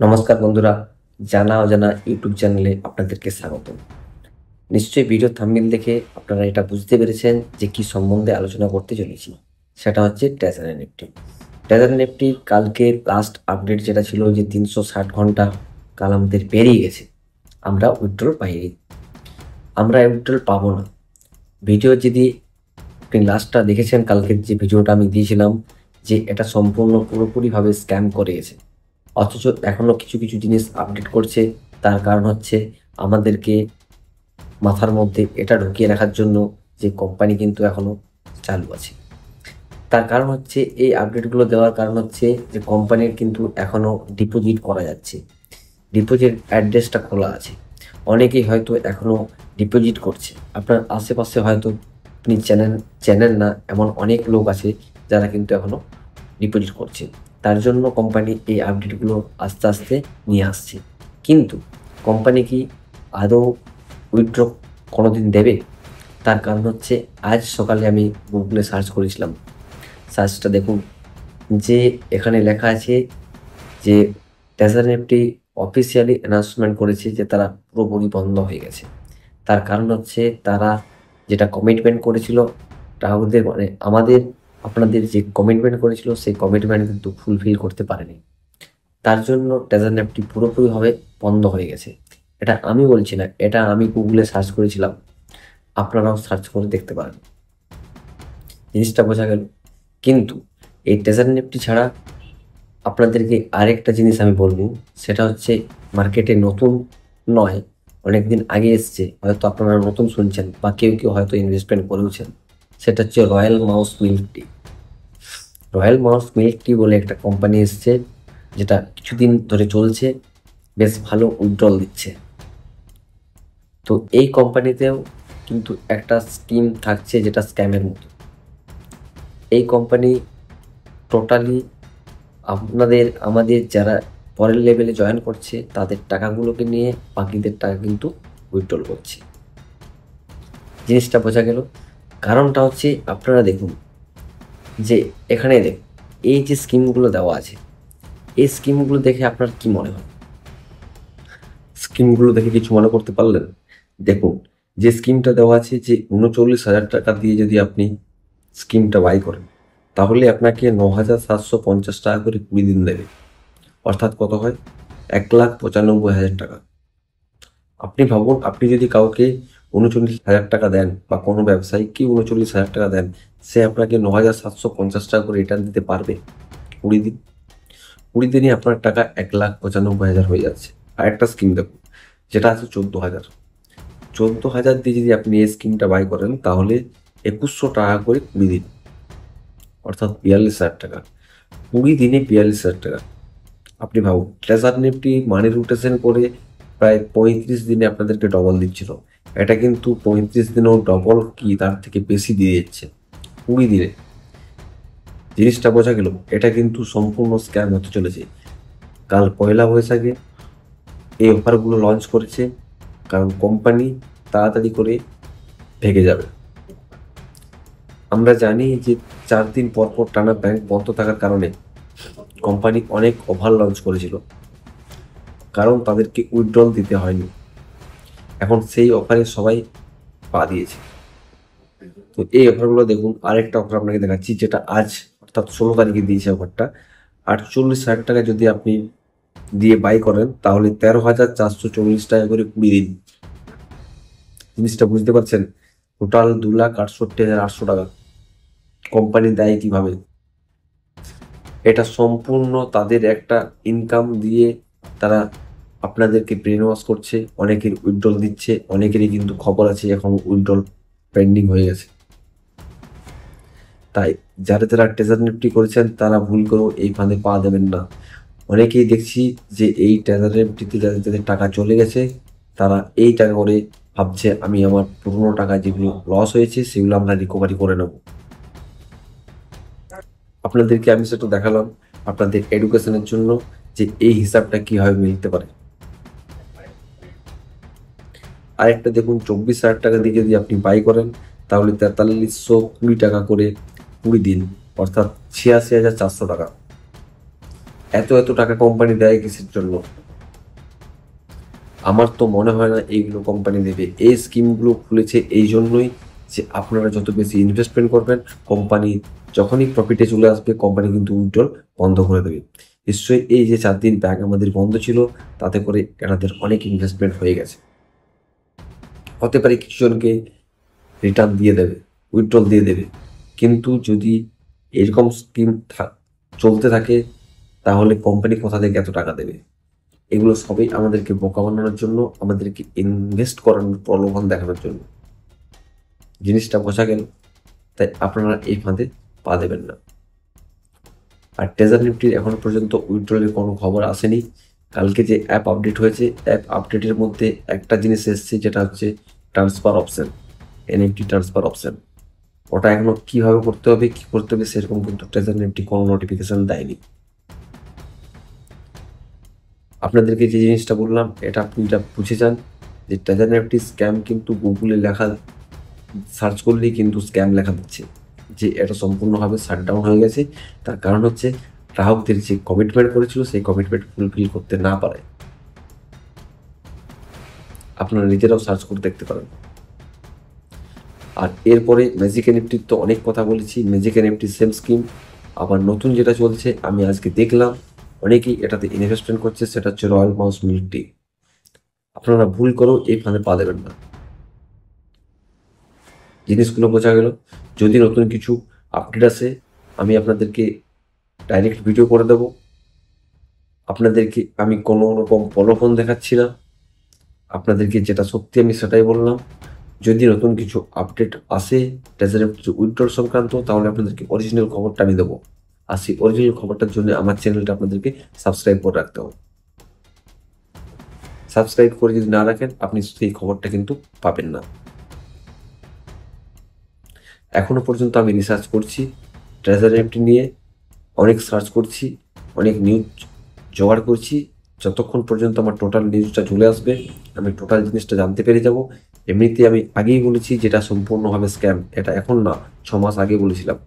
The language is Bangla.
নমস্কার বন্ধুরা, জানা অজানা ইউটিউব চ্যানেলে আপনাদেরকে স্বাগত। নিশ্চয়ই ভিডিও থাম্বনেল দেখে আপনারা এটা বুঝতে পেরেছেন যে কি সম্বন্ধে আলোচনা করতে চলেছি। সেটা হচ্ছে ট্রেজার এনএফটি। ট্রেজার এনএফটি কালকে লাস্ট আপডেট যেটা ছিল যে 360 ঘন্টা কাল আমাদের পেরিয়ে গেছে, আমরা উইথড্রল পাইনি। আমরা উইথড্রল পাবো না। ভিডিও যদি আপনি লাস্টটা দেখেছেন, কালকের যে ভিডিওটা আমি দিয়েছিলাম যে এটা সম্পূর্ণ পুরোপুরিভাবে স্ক্যাম করে গেছে, অথচ এখনও কিছু কিছু জিনিস আপডেট করছে। তার কারণ হচ্ছে আমাদেরকে মাথার মধ্যে এটা ঢুকিয়ে রাখার জন্য যে কোম্পানি কিন্তু এখনও চালু আছে। তার কারণ হচ্ছে এই আপডেটগুলো দেওয়ার কারণ হচ্ছে যে কোম্পানির কিন্তু এখনও ডিপোজিট করা যাচ্ছে, ডিপোজিট অ্যাড্রেসটা খোলা আছে। অনেকেই হয়তো এখনও ডিপোজিট করছে। আপনার আশেপাশে হয়তো আপনি চেনেন না এমন অনেক লোক আছে যারা কিন্তু এখনও ডিপোজিট করছে। তার জন্য কোম্পানি এই আপডেটগুলো আস্তে আস্তে নিয়ে আসছে। কিন্তু কোম্পানি কি আদৌ উইথড্র কোনোদিন দেবে? তার কারণ হচ্ছে আজ সকালে আমি গুগলে সার্চ করেছিলাম। সার্চটা দেখুন, যে এখানে লেখা আছে যে ট্রেজার এনএফটি অফিসিয়ালি অ্যানাউন্সমেন্ট করেছে যে তারা পুরোপুরি বন্ধ হয়ে গেছে। তার কারণ হচ্ছে তারা যেটা কমিটমেন্ট করেছিল গ্রাহকদের, মানে আমাদের আপনাদের যে কমিটমেন্ট করেছিল সেই কমিটমেন্ট কিন্তু ফুলফিল করতে পারেনি। তার জন্য ট্রেজার এনএফটি পুরোপুরিভাবে বন্ধ হয়ে গেছে। এটা আমি বলছি না, এটা আমি গুগলে সার্চ করেছিলাম, আপনারাও সার্চ করে দেখতে পারেন। জিনিসটা বোঝা গেল। কিন্তু এই ট্রেজার এনএফটি ছাড়া আপনাদেরকে আরেকটা জিনিস আমি বলবো, সেটা হচ্ছে মার্কেটে নতুন নয়, অনেকদিন আগে এসছে, হয়তো আপনারা নতুন শুনছেন বা কেউ কেউ হয়তো ইনভেস্টমেন্ট করেওছেন। সেটা হচ্ছে royal mouse milk tea. Royal mouse milk tea বলে একটা কোম্পানি এসছে, যেটা কিছুদিন ধরে চলছে, বেশ ভালো উইথড্রল দিচ্ছে। তো এই কোম্পানিতেও কিন্তু একটা স্কিম থাকছে যেটা স্ক্যামের মতো। এই কোম্পানি টোটালি আমাদের যারা পরের লেভেলে জয়েন করছে তাদের টাকাগুলোকে নিয়ে বাকিদের টাকা কিন্তু উইথড্রল করছে। জিনিসটা বোঝা গেল। কারণটা হচ্ছে আপনারা দেখুন যে এখানে দেখুন এই যে স্কিমগুলো দেওয়া আছে, এই স্কিমগুলো দেখে আপনার কি মনে হয়? স্কিমগুলো দেখে কিছু মনে করতে পারলেন? দেখুন, যে স্কিমটা দেওয়া আছে যে ৩৯,০০০ টাকা দিয়ে যদি আপনি স্কিমটা বাই করেন, তাহলে আপনাকে ৯,৭৫০ টাকা করে ২০ দিন দেবে। অর্থাৎ কত হয়? ১,৯৫,০০০ টাকা। আপনি ভাবুন, আপনি যদি কাউকে ৩৯,০০০ টাকা দেন বা কোনো ব্যবসায়ীকে ৩৯,০০০ টাকা দেন, সে আপনাকে ৯,৭৫০ টাকা করে রিটার্ন দিতে পারবে ২০ দিন? ২০ দিনই আপনার টাকা ১,৯৫,০০০ হয়ে যাচ্ছে। আর একটা স্কিম দেখুন, যেটা আছে ১৪,০০০। ১৪,০০০ দিয়ে যদি আপনি এই স্কিমটা বাই করেন, তাহলে ২১০০ টাকা করে ২০ দিন, অর্থাৎ ৪২,০০০ টাকা। ২০ দিনে ৪২,০০০ টাকা। আপনি ভাবুন, ট্রেজার নিফটি মানি রোটেশন করে প্রায় ৩৫ দিনে আপনাদেরকে ডবল দিচ্ছিল। এটা কিন্তু ৩৫ দিনেও ডবল কি তার থেকে বেশি দিয়ে দিচ্ছে ২০ দিনে। জিনিসটা বোঝা গেল। এটা কিন্তু সম্পূর্ণ স্ক্যাম হতে চলেছে। কাল পয়লা বৈশাখে এই অফারগুলো লঞ্চ করেছে, কারণ কোম্পানি তাড়াতাড়ি করে ভেগে যাবে। আমরা জানি যে ৪ দিন পর পর টানা ব্যাংক বন্ধ থাকার কারণে কোম্পানি অনেক অফার লঞ্চ করেছিল, কারণ তাদেরকে উইথড্রল দিতে হয়নি। এখন সেই অফারে সবাই পা দিয়েছে। তো এই অফারগুলো দেখুন, আরেকটা অফার আপনাকে দেখাচ্ছি, যেটা আজ অর্থাৎ ১৬ তারিখে দিয়েছে অফারটা। ৪৮,০০০ টাকা যদি আপনি দিয়ে বাই করেন, তাহলে ১৩,৪৪০ টাকা করে ২০ দিন। জিনিসটা বুঝতে পারছেন? টোটাল ২,৬৮,৮০০ টাকা কোম্পানি দেয় কিভাবে? এটা সম্পূর্ণ তাদের একটা ইনকাম দিয়ে তারা আপনাদেরকে ব্রেন ওয়াশ করছে। অনেকের উইথড্রল দিচ্ছে, অনেকেরই কিন্তু খবর আছে এখন উইথড্রল পেন্ডিং হয়ে গেছে। তাই যারা যারা ট্রেজার নিফটি করেছেন তারা ভুল করেও এই ফাঁদে পা দেবেন না। অনেকেই দেখছি যে এই ট্রেজার নিফটিতে যাদের যাদের টাকা চলে গেছে, তারা এই টাকা করে ভাবছে আমি আমার পুরনো টাকা যেগুলো লস হয়েছে সেগুলো আমরা রিকভারি করে নেব। আপনাদেরকে আমি সেটা দেখালাম আপনাদের এডুকেশনের জন্য, যে এই হিসাবটা কিভাবে মিলতে পারে। আরেকটা দেখুন, ২৪,০০০ টাকা দিয়ে যদি আপনি বাই করেন, তাহলে ৪৩,২০ টাকা করে ২০ দিন, অর্থাৎ ৮৬,৪০০ টাকা। এত এত টাকা কোম্পানি দেয় কিসের জন্য? আমার তো মনে হয় না এইগুলো কোম্পানি দেবে। এই স্কিমগুলো খুলেছে এই জন্যই যে আপনারা যত বেশি ইনভেস্টমেন্ট করবেন, কোম্পানি যখনই প্রফিটে চলে আসবে কোম্পানি কিন্তু উইথড্রল বন্ধ করে দেবে। নিশ্চয়ই এই যে 4 দিন ব্যাংক আমাদের বন্ধ ছিল, তাতে করে এনাদের অনেক ইনভেস্টমেন্ট হয়ে গেছে। হতে পারে কিছু জনকে রিটার্ন দিয়ে দেবে, উইথড্রল দিয়ে দেবে, কিন্তু যদি এরকম স্কিম চলতে থাকে তাহলে কোম্পানি কোথা থেকে এত টাকা দেবে? এগুলো সবই আমাদেরকে বোকা বানানোর জন্য, আমাদেরকে ইনভেস্ট করানোর প্রলোভন দেখানোর জন্য। জিনিসটা বোঝা গেল? তাই আপনারা এই ফাঁদে পা দেবেন না। আর ট্রেজার নিফটির এখনো পর্যন্ত উইথড্রলের কোনো খবর আসেনি। কালকে যে অ্যাপ আপডেট হয়েছে, অ্যাপ আপডেটের মধ্যে একটা জিনিস এসছে, যেটা হচ্ছে transfer option, NFT transfer option. ওটা এখনো কিভাবে করতে হবে, কি করতে হবে সেরকম কিন্তু ট্রেজার নিফটি কোনো নোটিফিকেশন দেয়নি। আপনাদেরকে যে জিনিসটা বললাম এটা আপনি যা বুঝে যান যে ট্রেজার নিফটি স্ক্যাম, কিন্তু গুগলে লেখা সার্চ করলেই কিন্তু স্ক্যাম লেখা দিচ্ছে যে এটা সম্পূর্ণভাবে শাটডাউন হয়ে গেছে। তার কারণ হচ্ছে গ্রাহকদের যে কমিটমেন্ট করেছিল সেই কমিটমেন্ট ফুলফিল করতে না পারে। আপনারা নিজেরাও সার্চ করে দেখতে পারেন। আর এরপরে ম্যাজিক এনএফটির তো অনেক কথা বলেছি, ম্যাজিক এনএফটি সেম স্কিম। আবার নতুন যেটা চলছে আমি আজকে দেখলাম অনেকেই এটাতে ইনভেস্টমেন্ট করছে, সেটা হচ্ছে রয়্যাল মাউস মিল্ক টি। আপনারা ভুল করেও এই ফাঁদে পা দেবেন না। জিনিসগুলো বোঝা গেল? যদি নতুন কিছু আপডেট আসে আমি আপনাদেরকে ডাইরেক্ট ভিডিও করে দেব। আপনাদেরকে আমি কোনো রকম প্রলোভন দেখাচ্ছি না, আপনাদেরকে যেটা সত্যি আমি সেটাই বললাম। যদি নতুন কিছু আপডেট আসে ট্রেজারি কিছু উইথড্রল সংক্রান্ত, তাহলে আপনাদেরকে অরিজিনাল খবরটা আমি দেবো। আর সেই অরিজিনাল খবরটার জন্য আমার চ্যানেলটা আপনাদেরকে সাবস্ক্রাইব করে রাখতে হবে। সাবস্ক্রাইব করে যদি না রাখেন আপনি সেই খবরটা কিন্তু পাবেন না। এখনো পর্যন্ত আমি রিসার্চ করছি ট্রেজারি এফটি নিয়ে, অনেক সার্চ করছি, অনেক নিউজ জোগাড় করছি। যতক্ষণ পর্যন্ত আমার টোটাল নিউজটা চলে আসবে আমি টোটাল জিনিসটা জানতে পেরে যাব। এমনিতে আমি আগেই বলেছি যেটা সম্পূর্ণভাবে স্ক্যাম, এটা এখন না, 6 মাস আগে বলেছিলাম।